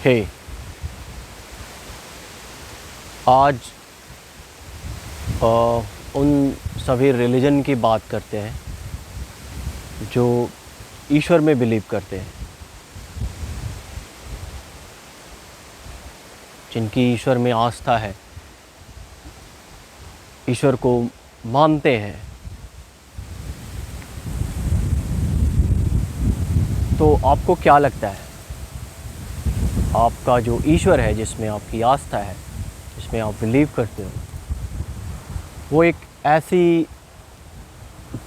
हे आज उन सभी रिलीजन की बात करते हैं जो ईश्वर में बिलीव करते हैं, जिनकी ईश्वर में आस्था है, ईश्वर को मानते हैं। तो आपको क्या लगता है, आपका जो ईश्वर है, जिसमें आपकी आस्था है, जिसमें आप बिलीव करते हो, वो एक ऐसी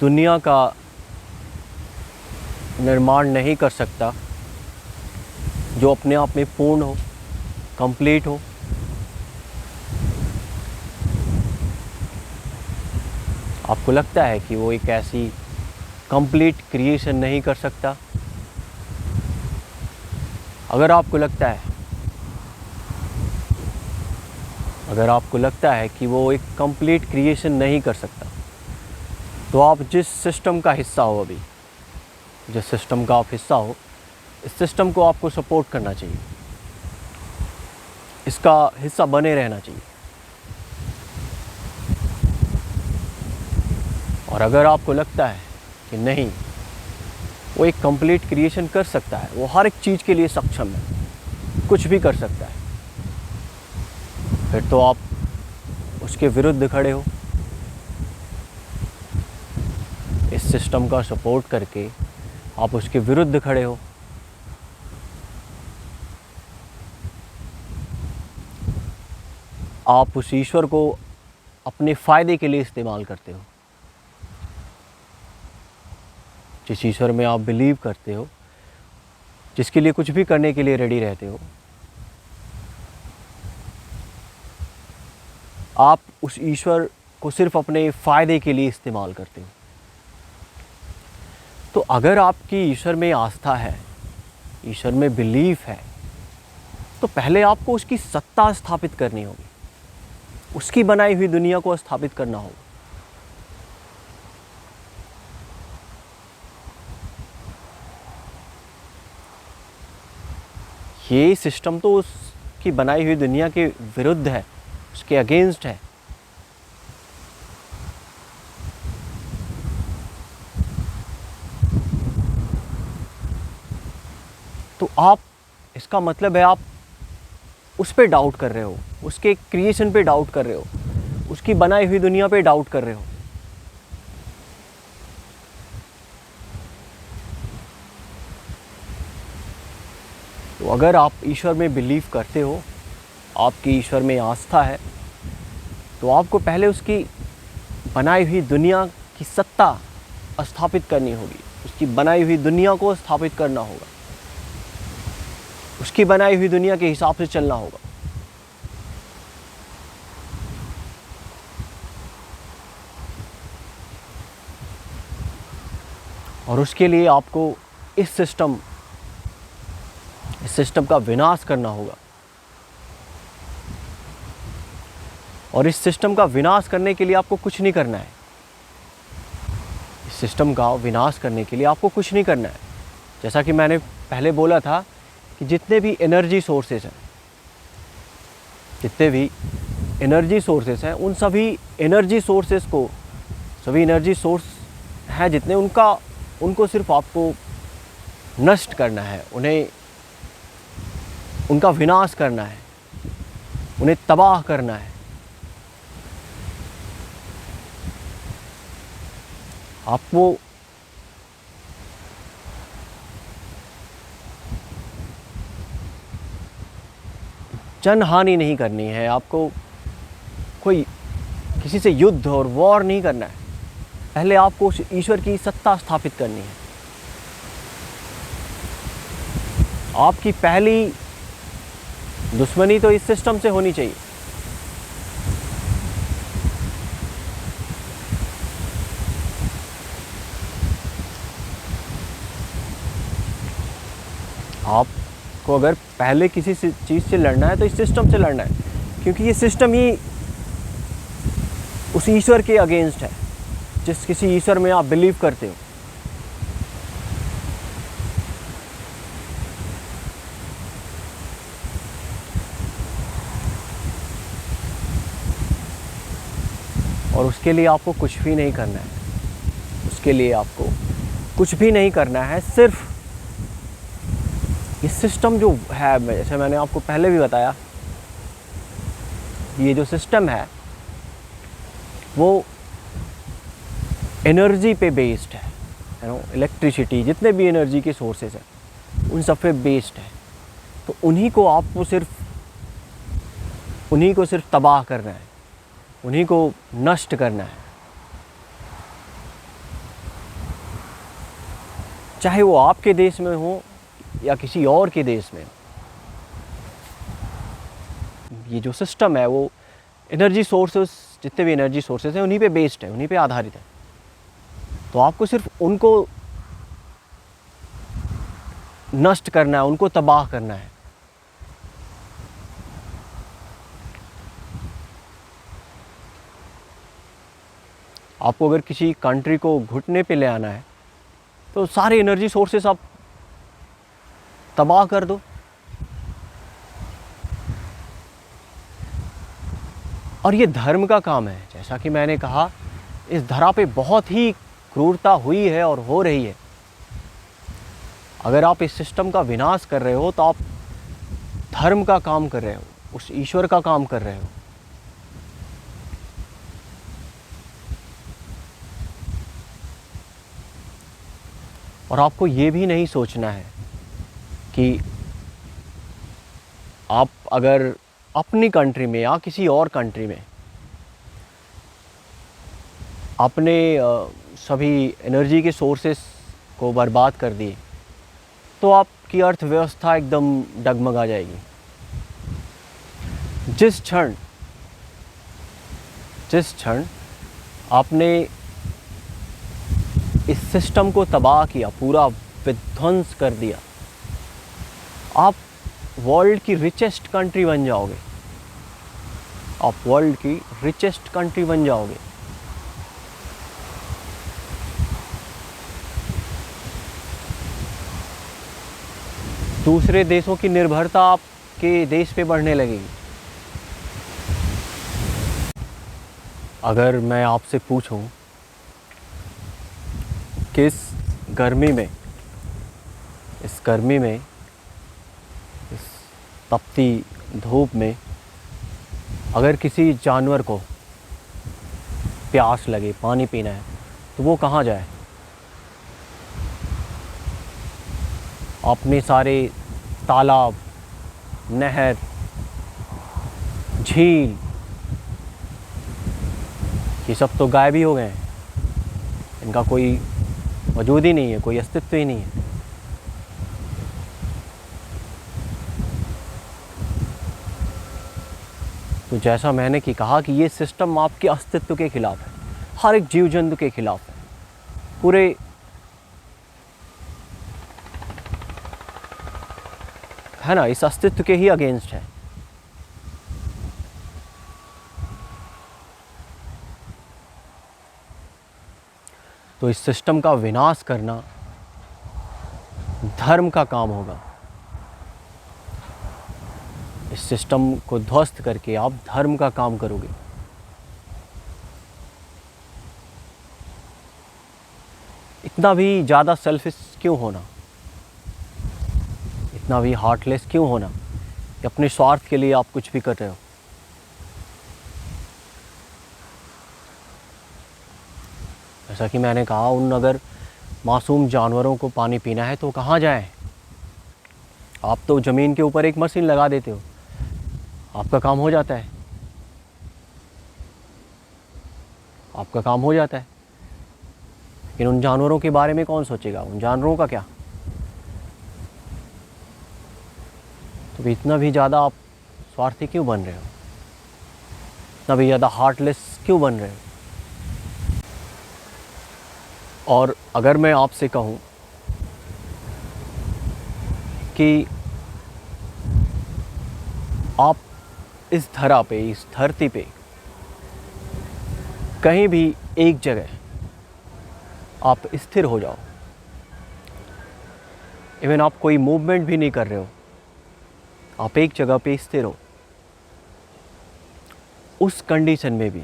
दुनिया का निर्माण नहीं कर सकता जो अपने आप में पूर्ण हो, कंप्लीट हो? आपको लगता है कि वो एक ऐसी कंप्लीट क्रिएशन नहीं कर सकता? अगर आपको लगता है कि वो एक कंप्लीट क्रिएशन नहीं कर सकता, तो आप जिस सिस्टम का हिस्सा हो, अभी जिस सिस्टम का आप हिस्सा हो, इस सिस्टम को आपको सपोर्ट करना चाहिए, इसका हिस्सा बने रहना चाहिए। और अगर आपको लगता है कि नहीं, वो एक कंप्लीट क्रिएशन कर सकता है, वो हर एक चीज़ के लिए सक्षम है, कुछ भी कर सकता है, फिर तो आप उसके विरुद्ध खड़े हो। इस सिस्टम का सपोर्ट करके आप उसके विरुद्ध खड़े हो। आप उस ईश्वर को अपने फ़ायदे के लिए इस्तेमाल करते हो। जिस ईश्वर में आप बिलीव करते हो, जिसके लिए कुछ भी करने के लिए रेडी रहते हो, आप उस ईश्वर को सिर्फ अपने फ़ायदे के लिए इस्तेमाल करते हो। तो अगर आपकी ईश्वर में आस्था है, ईश्वर में बिलीफ है, तो पहले आपको उसकी सत्ता स्थापित करनी होगी, उसकी बनाई हुई दुनिया को स्थापित करना होगा। ये सिस्टम तो उसकी बनाई हुई दुनिया के विरुद्ध है, उसके अगेंस्ट है। तो आप, इसका मतलब है आप उस पे डाउट कर रहे हो, उसके क्रिएशन पे डाउट कर रहे हो, उसकी बनाई हुई दुनिया पे डाउट कर रहे हो। तो अगर आप ईश्वर में बिलीव करते हो, आपकी ईश्वर में आस्था है, तो आपको पहले उसकी बनाई हुई दुनिया की सत्ता स्थापित करनी होगी, उसकी बनाई हुई दुनिया को स्थापित करना होगा, उसकी बनाई हुई दुनिया के हिसाब से चलना होगा। और उसके लिए आपको इस सिस्टम का विनाश करना होगा। और इस सिस्टम का विनाश करने के लिए आपको कुछ नहीं करना है। इस सिस्टम का विनाश करने के लिए आपको कुछ नहीं करना है। जैसा कि मैंने पहले बोला था कि जितने भी एनर्जी सोर्सेस हैं, उन सभी एनर्जी सोर्सेस को, सभी एनर्जी सोर्स हैं जितने, उनको सिर्फ आपको नष्ट करना है, उनका विनाश करना है, उन्हें तबाह करना है। आपको जनहानि नहीं करनी है, आपको कोई किसी से युद्ध और वॉर नहीं करना है। पहले आपको उस ईश्वर की सत्ता स्थापित करनी है। आपकी पहली दुश्मनी तो इस सिस्टम से होनी चाहिए। आपको अगर पहले किसी चीज़ से लड़ना है तो इस सिस्टम से लड़ना है, क्योंकि ये सिस्टम ही उस ईश्वर के अगेंस्ट है, जिस किसी ईश्वर में आप बिलीव करते हो। और उसके लिए आपको कुछ भी नहीं करना है, उसके लिए आपको कुछ भी नहीं करना है। सिर्फ ये सिस्टम जो है, जैसे मैंने आपको पहले भी बताया, ये जो सिस्टम है वो एनर्जी पे बेस्ड है, यू नो, इलेक्ट्रिसिटी, जितने भी एनर्जी के सोर्सेज हैं उन सब पे बेस्ड है। तो उन्हीं को सिर्फ तबाह करना है, उन्हीं को नष्ट करना है, चाहे वो आपके देश में हो या किसी और के देश में। ये जो सिस्टम है वो एनर्जी सोर्सेस, जितने भी एनर्जी सोर्सेस हैं उन्हीं पे बेस्ड है, उन्हीं पे आधारित है। तो आपको सिर्फ उनको नष्ट करना है, उनको तबाह करना है। आपको अगर किसी कंट्री को घुटने पे ले आना है तो सारे एनर्जी सोर्सेस आप तबाह कर दो। और ये धर्म का काम है। जैसा कि मैंने कहा, इस धरा पे बहुत ही क्रूरता हुई है और हो रही है। अगर आप इस सिस्टम का विनाश कर रहे हो तो आप धर्म का काम कर रहे हो, उस ईश्वर का काम कर रहे हो। और आपको ये भी नहीं सोचना है कि आप अगर अपनी कंट्री में या किसी और कंट्री में अपने सभी एनर्जी के सोर्सेस को बर्बाद कर दिए तो आपकी अर्थव्यवस्था एकदम डगमगा जाएगी। जिस क्षण आपने इस सिस्टम को तबाह किया, पूरा विध्वंस कर दिया, आप वर्ल्ड की रिचेस्ट कंट्री बन जाओगे। आप वर्ल्ड की रिचेस्ट कंट्री बन जाओगे। दूसरे देशों की निर्भरता आपके देश पे बढ़ने लगेगी। अगर मैं आपसे पूछूं कि इस गर्मी में, इस तपती धूप में अगर किसी जानवर को प्यास लगे, पानी पीना है, तो वो कहाँ जाए? अपने सारे तालाब, नहर, झील, ये सब तो गायब ही हो गए हैं। इनका कोई वजूद ही नहीं है, कोई अस्तित्व ही नहीं है। तो जैसा मैंने कहा कि ये सिस्टम आपके अस्तित्व के खिलाफ है, हर एक जीव जंतु के खिलाफ है, पूरे है ना, इस अस्तित्व के ही अगेंस्ट है। तो इस सिस्टम का विनाश करना धर्म का काम होगा। इस सिस्टम को ध्वस्त करके आप धर्म का काम करोगे। इतना भी ज़्यादा सेल्फिश क्यों होना, इतना भी हार्टलेस क्यों होना कि अपने स्वार्थ के लिए आप कुछ भी कर रहे हो। जैसा कि मैंने कहा, उन अगर मासूम जानवरों को पानी पीना है तो कहाँ जाएं? आप तो ज़मीन के ऊपर एक मशीन लगा देते हो, आपका काम हो जाता है, आपका काम हो जाता है। लेकिन उन जानवरों के बारे में कौन सोचेगा? उन जानवरों का क्या? तो इतना भी ज़्यादा आप स्वार्थी क्यों बन रहे हो? इतना भी ज़्यादा हार्टलेस क्यों बन रहे हो? और अगर मैं आपसे कहूँ कि आप इस धरा पे, इस धरती पे कहीं भी एक जगह आप स्थिर हो जाओ, इवन आप कोई मूवमेंट भी नहीं कर रहे हो, आप एक जगह पे स्थिर हो, उस कंडीशन में भी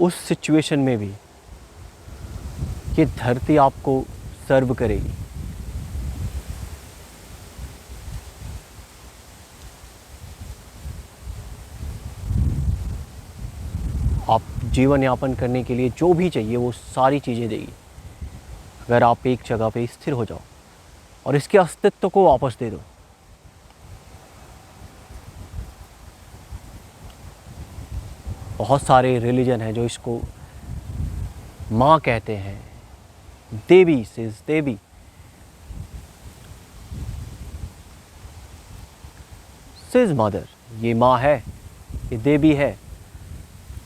उस सिचुएशन में भी ये धरती आपको सर्व करेगी। आप जीवन यापन करने के लिए जो भी चाहिए वो सारी चीज़ें देगी, अगर आप एक जगह पे स्थिर हो जाओ और इसके अस्तित्व को वापस दे दो। बहुत सारे रिलीजन हैं जो इसको माँ कहते हैं, देवी सिज देवी। सिज मदर, ये माँ है, ये देवी है।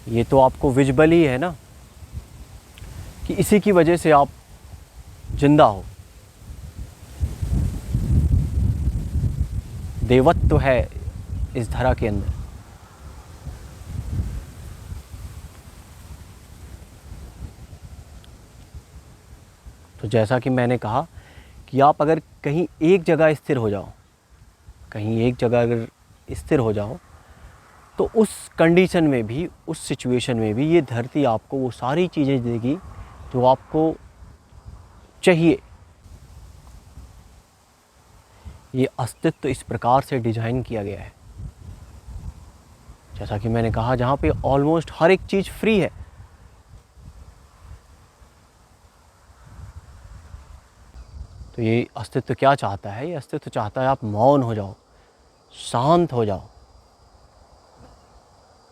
ये तो आपको विजिबल ही है ना कि इसी की वजह से आप जिंदा हो। देवत्व तो है इस धरा के अंदर। तो जैसा कि मैंने कहा कि आप अगर कहीं एक जगह स्थिर हो जाओ, कहीं एक जगह अगर स्थिर हो जाओ, तो उस कंडीशन में भी, उस सिचुएशन में भी ये धरती आपको वो सारी चीज़ें देगी जो आपको चाहिए। ये अस्तित्व इस प्रकार से डिज़ाइन किया गया है, जैसा कि मैंने कहा, जहाँ पे ऑलमोस्ट हर एक चीज़ फ्री है। तो ये अस्तित्व क्या चाहता है? ये अस्तित्व चाहता है आप मौन हो जाओ, शांत हो जाओ।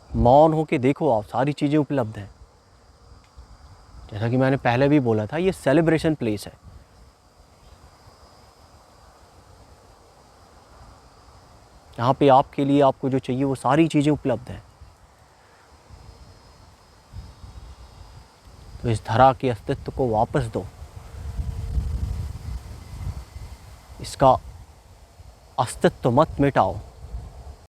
मौन होके देखो, आप सारी चीज़ें उपलब्ध हैं। जैसा कि मैंने पहले भी बोला था, ये सेलिब्रेशन प्लेस है। यहाँ पे आपके लिए, आपको जो चाहिए वो सारी चीज़ें उपलब्ध हैं। तो इस धरा के अस्तित्व को वापस दो, इसका अस्तित्व मत मिटाओ।